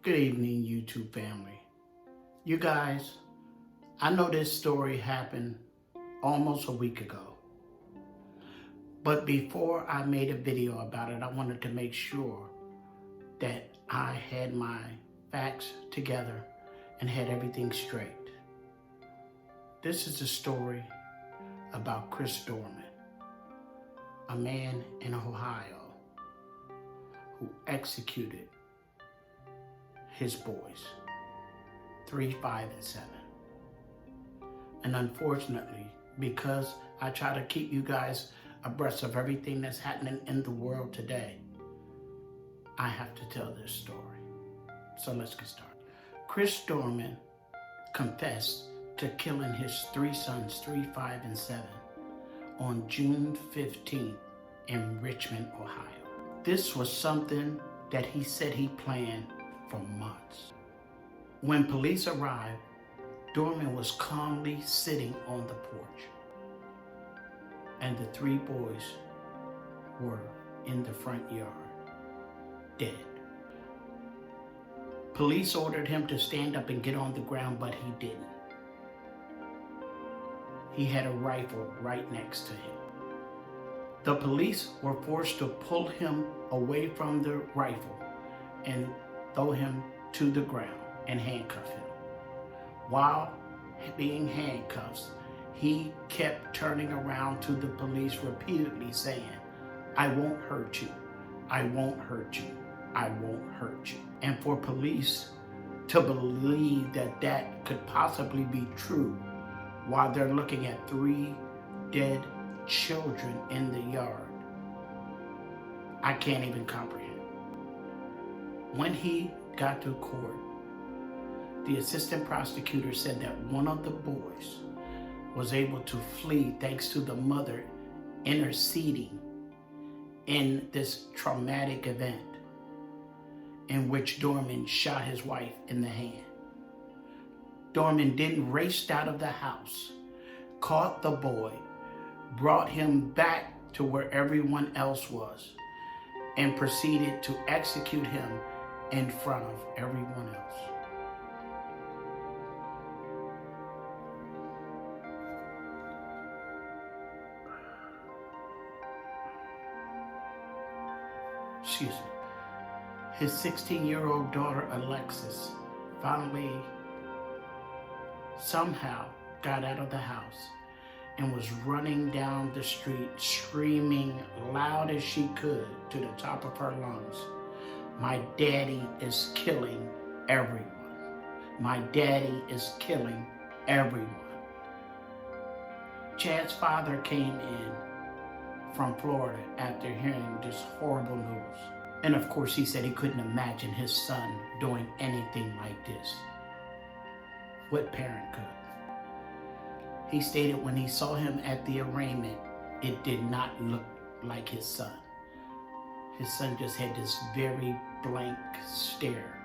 Good evening, YouTube family. You guys, I know this story happened almost a week ago. But before I made a video about it, I wanted to make sure that I had my facts together and had everything straight. This is a story about Chad Doerner, a man in Ohio who executed his boys, 3, 5, and 7. And unfortunately, because I try to keep you guys abreast of everything that's happening in the world today, I have to tell this story. So let's get started. Chad Doerner confessed to killing his 3 sons, 3, 5, and 7, on June 15th in Richmond, Ohio. This was something that he said he planned for months. When police arrived, Doerner was calmly sitting on the porch, and the 3 boys were in the front yard, dead. Police ordered him to stand up and get on the ground, but he didn't. He had a rifle right next to him. The police were forced to pull him away from the rifle and throw him to the ground and handcuff him. While being handcuffed, he kept turning around to the police repeatedly saying, "I won't hurt you. I won't hurt you. I won't hurt you." And for police to believe that that could possibly be true while they're looking at 3 dead children in the yard, I can't even comprehend. When he got to court, the assistant prosecutor said that one of the boys was able to flee thanks to the mother interceding in this traumatic event in which Doerner shot his wife in the hand. Doerner then raced out of the house, caught the boy, brought him back to where everyone else was, and proceeded to execute him in front of everyone else. Excuse me. His 16-year-old daughter, Alexis, finally somehow got out of the house and was running down the street screaming loud as she could to the top of her lungs, "My daddy is killing everyone. My daddy is killing everyone." Chad's father came in from Florida after hearing this horrible news. And of course, he said he couldn't imagine his son doing anything like this. What parent could? He stated when he saw him at the arraignment, it did not look like his son. His son just had this very blank stare.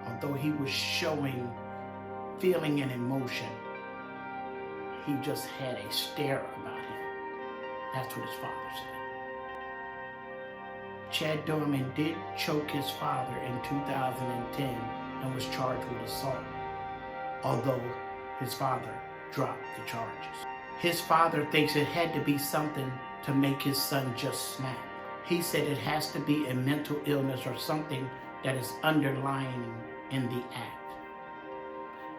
Although he was showing feeling and emotion, he just had a stare about him. That's what his father said. Chad Doerner did choke his father in 2010 and was charged with assault, although his father dropped the charges. His father thinks it had to be something to make his son just snap. He said it has to be a mental illness or something that is underlying in the act.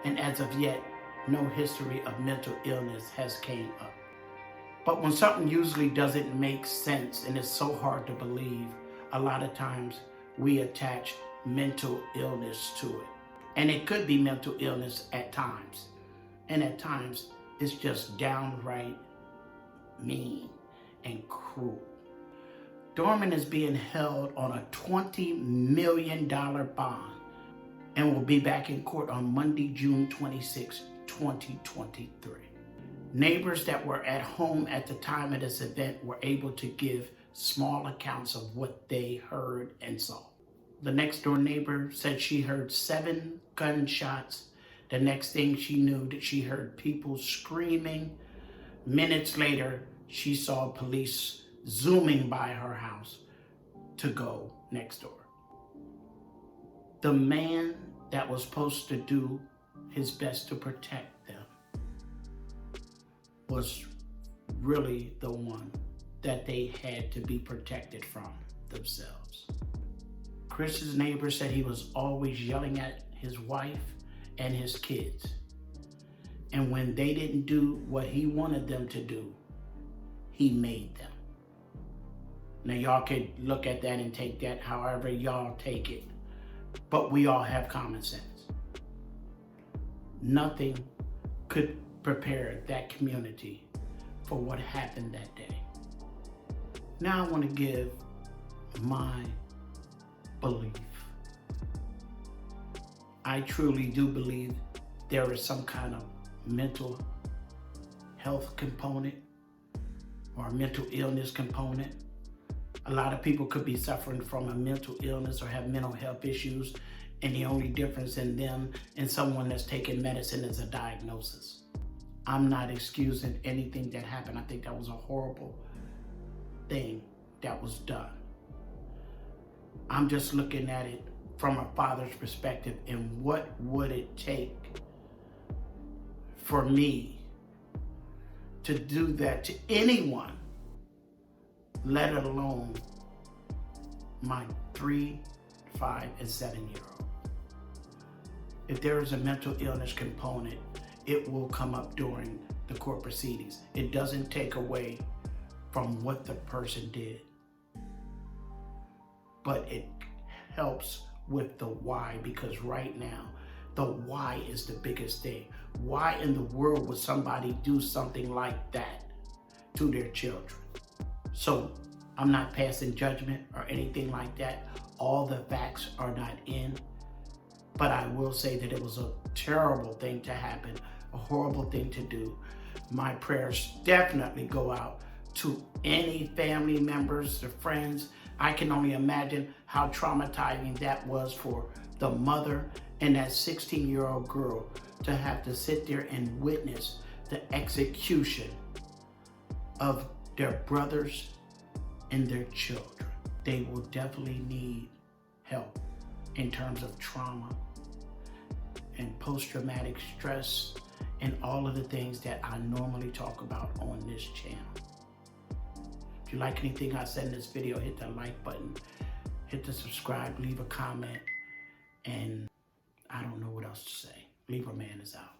And as of yet, no history of mental illness has came up. But when something usually doesn't make sense and it's so hard to believe, a lot of times we attach mental illness to it. And it could be mental illness at times. And at times, it's just downright mean and cruel. Doerner is being held on a $20 million bond and will be back in court on Monday, June 26, 2023. Neighbors that were at home at the time of this event were able to give small accounts of what they heard and saw. The next door neighbor said she heard 7 gunshots. The next thing she knew, that she heard people screaming. Minutes later, she saw police zooming by her house to go next door. The man that was supposed to do his best to protect them was really the one that they had to be protected from themselves. Chris's neighbor said he was always yelling at his wife and his kids. And when they didn't do what he wanted them to do, he made them. Now y'all could look at that and take that however y'all take it, but we all have common sense. Nothing could prepare that community for what happened that day. Now I want to give my belief. I truly do believe there is some kind of mental health component or a mental illness component. A lot of people could be suffering from a mental illness or have mental health issues, and the only difference in them and someone that's taking medicine is a diagnosis. I'm not excusing anything that happened. I think that was a horrible thing that was done. I'm just looking at it from a father's perspective, and what would it take for me to do that to anyone, let alone my 3, 5, and 7-year-old. If there is a mental illness component, it will come up during the court proceedings. It doesn't take away from what the person did, but it helps with the why, because right now, the why is the biggest thing. Why in the world would somebody do something like that to their children? So I'm not passing judgment or anything like that. All the facts are not in, but I will say that it was a terrible thing to happen, a horrible thing to do. My prayers definitely go out to any family members, their friends. I can only imagine how traumatizing that was for the mother and that 16-year-old girl to have to sit there and witness the execution of their brothers and their children. They will definitely need help in terms of trauma and post-traumatic stress and all of the things that I normally talk about on this channel. If you like anything I said in this video, hit the like button, hit the subscribe, leave a comment, and I don't know what else to say. Leave a Man is out.